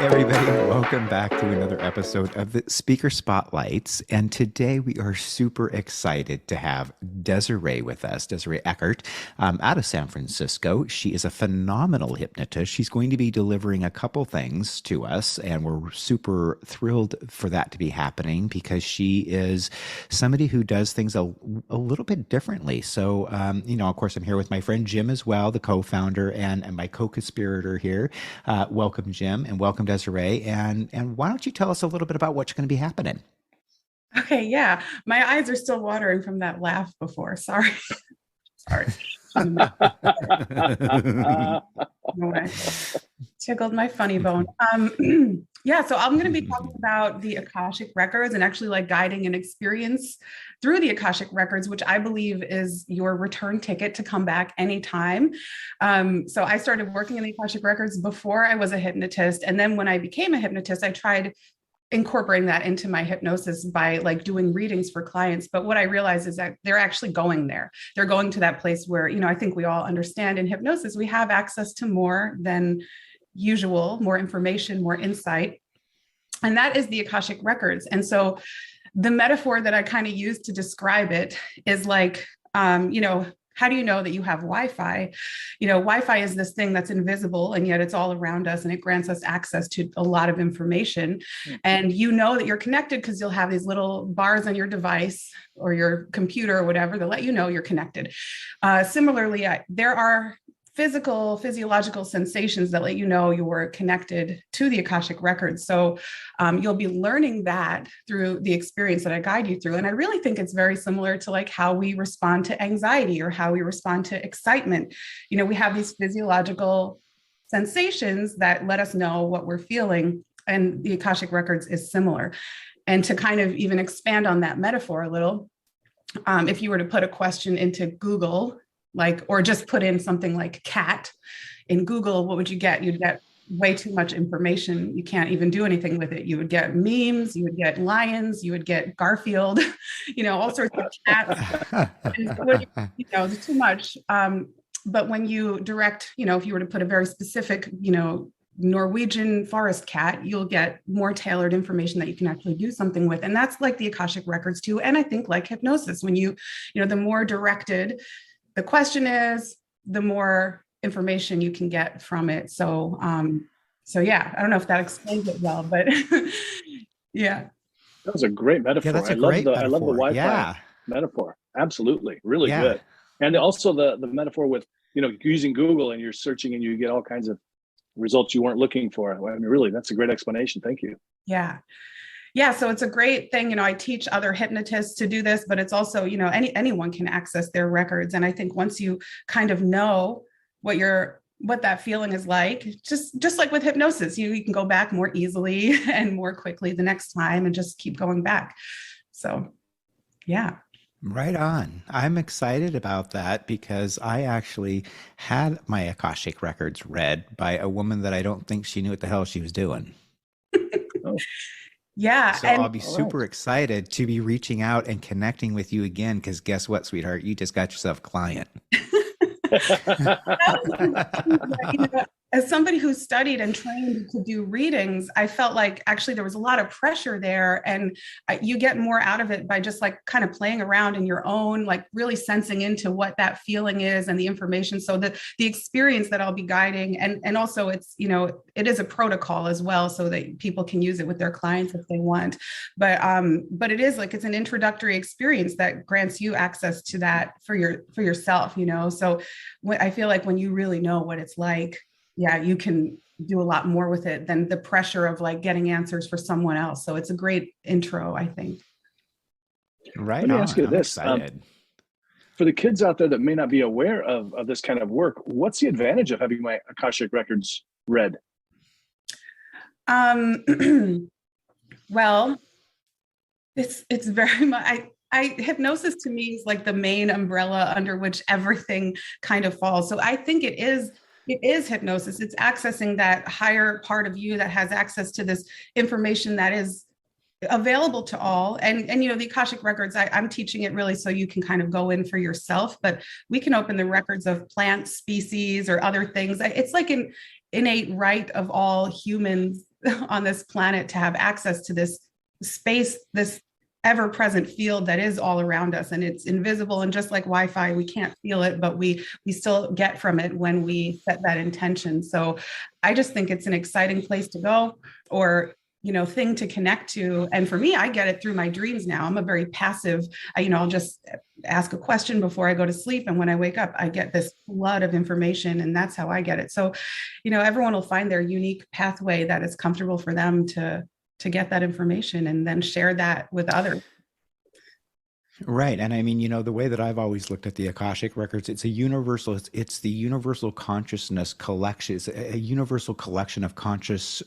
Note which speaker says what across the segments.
Speaker 1: everybody. Welcome back to another episode of the Speaker Spotlights. And today we are super excited to have Desiree with us, Desiree Eckert, out of San Francisco. She is a phenomenal hypnotist. She's going to be delivering a couple things to us, and we're super thrilled for that to be happening because she is somebody who does things a little bit differently. So, of course, I'm here with my friend Jim as well, the co-founder and my co-conspirator here. Welcome, Jim, and welcome, Desiree. And why don't you tell us a little bit about what's going to be happening?
Speaker 2: Okay, yeah. My eyes are still watering from that laugh before. Sorry. Sorry. Tickled my funny bone. So I'm going to be talking about the Akashic records and actually like guiding an experience through the Akashic records, which I believe is your return ticket to come back anytime. So I started working in the Akashic records before I was a hypnotist. And then when I became a hypnotist, I tried incorporating that into my hypnosis by like doing readings for clients. But what I realized is that they're actually going there. They're going to that place where, I think we all understand in hypnosis, we have access to more than usual, more information, more insight. And that is the Akashic records. And so the metaphor that I kind of use to describe it is like, how do you know that you have Wi-Fi? Wi-Fi is this thing that's invisible, and yet it's all around us, and it grants us access to a lot of information. And you know that you're connected because you'll have these little bars on your device or your computer or whatever that let you know you're connected. Similarly, there are physiological sensations that let you know you're connected to the Akashic records. So you'll be learning that through the experience that I guide you through. And I really think it's very similar to like how we respond to anxiety or how we respond to excitement. We have these physiological sensations that let us know what we're feeling, and the Akashic records is similar. And to kind of even expand on that metaphor a little, if you were to put a question into Google, or just put in something like cat in Google, what would you get? You'd get way too much information. You can't even do anything with it. You would get memes, you would get lions, you would get Garfield, all sorts of cats. It's too much. But when you direct, if you were to put a very specific, Norwegian forest cat, you'll get more tailored information that you can actually do something with. And that's like the Akashic records too. And I think like hypnosis, when the more directed the question is, the more information you can get from it. So yeah, I don't know if that explains it well, but yeah.
Speaker 3: That was a great metaphor.
Speaker 1: Yeah, that's a great metaphor.
Speaker 3: I love the Wi-Fi metaphor. Absolutely. Really good. And also the metaphor with, using Google and you're searching and you get all kinds of results you weren't looking for. I mean, really, that's a great explanation. Thank you.
Speaker 2: Yeah. Yeah, so it's a great thing. I teach other hypnotists to do this, but it's also, anyone can access their records. And I think once you kind of know what that feeling is like, just like with hypnosis, you can go back more easily and more quickly the next time and just keep going back. So, yeah.
Speaker 1: Right on. I'm excited about that because I actually had my Akashic records read by a woman that I don't think she knew what the hell she was doing.
Speaker 3: Oh.
Speaker 2: Yeah.
Speaker 1: So I'll be super excited to be reaching out and connecting with you again, because guess what, sweetheart? You just got yourself a client. As somebody who studied and trained to do readings, I felt like actually there was a lot of pressure there, and you get more out of it by just like kind of playing around in your own, like really sensing into what that feeling is and the information. So the experience that I'll be guiding, and also it's, it is a protocol as well, so that people can use it with their clients if they want. But it is like, it's an introductory experience that grants you access to that for yourself, So I feel like when you really know what it's like, yeah, you can do a lot more with it than the pressure of like getting answers for someone else. So it's a great intro, I think. Right.
Speaker 3: Let me ask you this. For the kids out there that may not be aware of this kind of work, what's the advantage of having my Akashic records read?
Speaker 2: Well, it's very much, hypnosis to me is like the main umbrella under which everything kind of falls. So I think it is hypnosis. It's accessing that higher part of you that has access to this information that is available to all. And the Akashic records, I'm teaching it really so you can kind of go in for yourself, but we can open the records of plant species or other things. It's like an innate right of all humans
Speaker 1: on this planet to have access to this space, this ever-present field that is all around us, and it's invisible, and just like Wi-Fi, we can't feel it, but we still get from it when we set that intention. So I just think it's an exciting place to go, or thing to connect to. And for me, I get it through my dreams now. I'm a very passive, I'll just ask a question before I go to sleep, and when I wake up, I get this flood of information, and that's how I get it. So everyone will find their unique pathway that is comfortable for them to get that information and then share that with others.
Speaker 4: Right. And I mean, the way that I've always looked at the Akashic records, it's a universal, it's the universal consciousness collection. It's a universal collection of conscious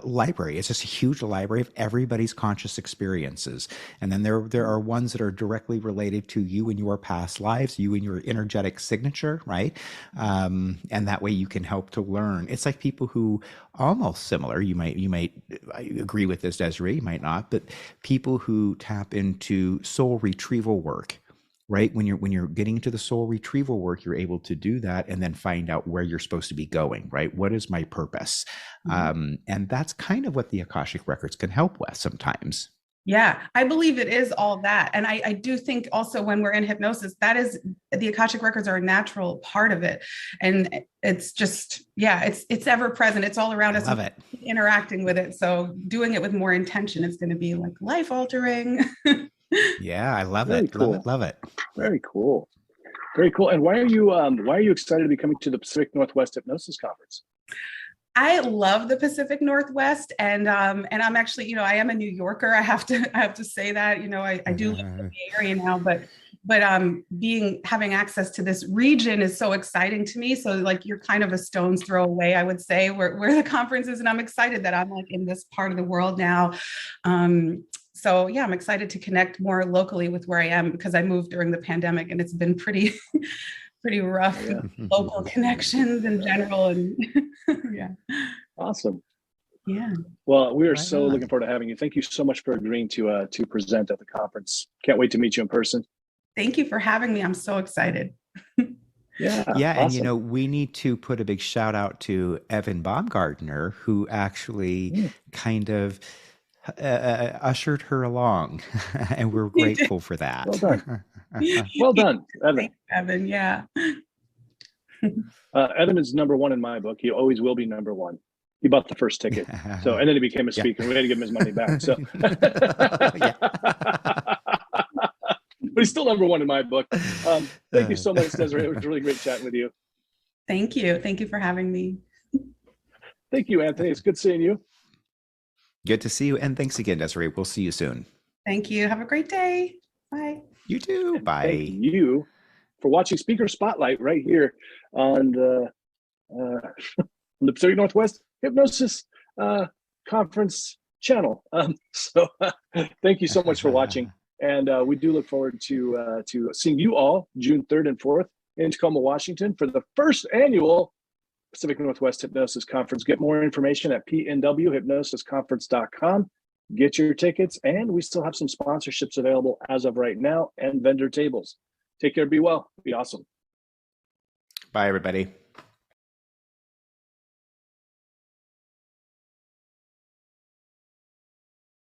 Speaker 4: library. It's just a huge library of everybody's conscious experiences. And then there are ones that are directly related to you and your past lives, you and your energetic signature, right? And that way you can help to learn. It's like people who almost similar, you might agree with this, Desiree, you might not, but people who tap into soul retrieval work. Right. When you're getting into the soul retrieval work, you're able to do that and then find out where you're supposed to be going. Right. What is my purpose? And that's kind of what the Akashic records can help with sometimes.
Speaker 1: Yeah, I believe it is all that. And I do think also when we're in hypnosis, that is, the Akashic records are a natural part of it. And it's just, it's ever present. It's all around us.
Speaker 4: Love it.
Speaker 1: Interacting with it. So doing it with more intention, it's going to be like life altering.
Speaker 4: Yeah, I love
Speaker 3: Very
Speaker 4: it.
Speaker 3: cool.
Speaker 4: Love it.
Speaker 3: Very cool. Very cool. And why are you excited to be coming to the Pacific Northwest Hypnosis Conference?
Speaker 1: I love the Pacific Northwest, and I'm actually, I am a New Yorker. I have to say that, I do live in the Bay Area now, but having access to this region is so exciting to me. So like, you're kind of a stone's throw away, I would say, where the conference is, and I'm excited that I'm like in this part of the world now. So yeah, I'm excited to connect more locally with where I am, because I moved during the pandemic and it's been pretty rough local connections in general. And yeah.
Speaker 3: Awesome.
Speaker 1: Yeah.
Speaker 3: Well, we are so looking forward to having you. Thank you so much for agreeing to present at the conference. Can't wait to meet you in person.
Speaker 1: Thank you for having me. I'm so excited.
Speaker 3: Yeah.
Speaker 4: Awesome. And we need to put a big shout out to Evan Baumgartner, who actually kind of ushered her along, and we're grateful for that.
Speaker 3: Well done. Well done, Evan.
Speaker 1: Thanks, Evan. Yeah.
Speaker 3: Evan is number one in my book. He always will be number one. He bought the first ticket. So, and then he became a speaker. We had to give him his money back. So, but he's still number one in my book. Thank you so much, Desiree. It was really great chatting with you.
Speaker 1: Thank you. Thank you for having me.
Speaker 3: Thank you, Anthony. It's good seeing you.
Speaker 4: Good to see you. And thanks again, Desiree. We'll see you soon.
Speaker 1: Thank you. Have a great day. Bye.
Speaker 4: You too. Bye.
Speaker 3: Thank you for watching Speaker Spotlight right here on the Pacific Northwest Hypnosis Conference channel. Thank you so much for watching. And we do look forward to seeing you all June 3rd and 4th in Tacoma, Washington for the first annual Pacific Northwest Hypnosis Conference. Get more information at PNWHypnosisConference.com. Get your tickets, and we still have some sponsorships available as of right now and vendor tables. Take care, be well, be awesome.
Speaker 4: Bye, everybody.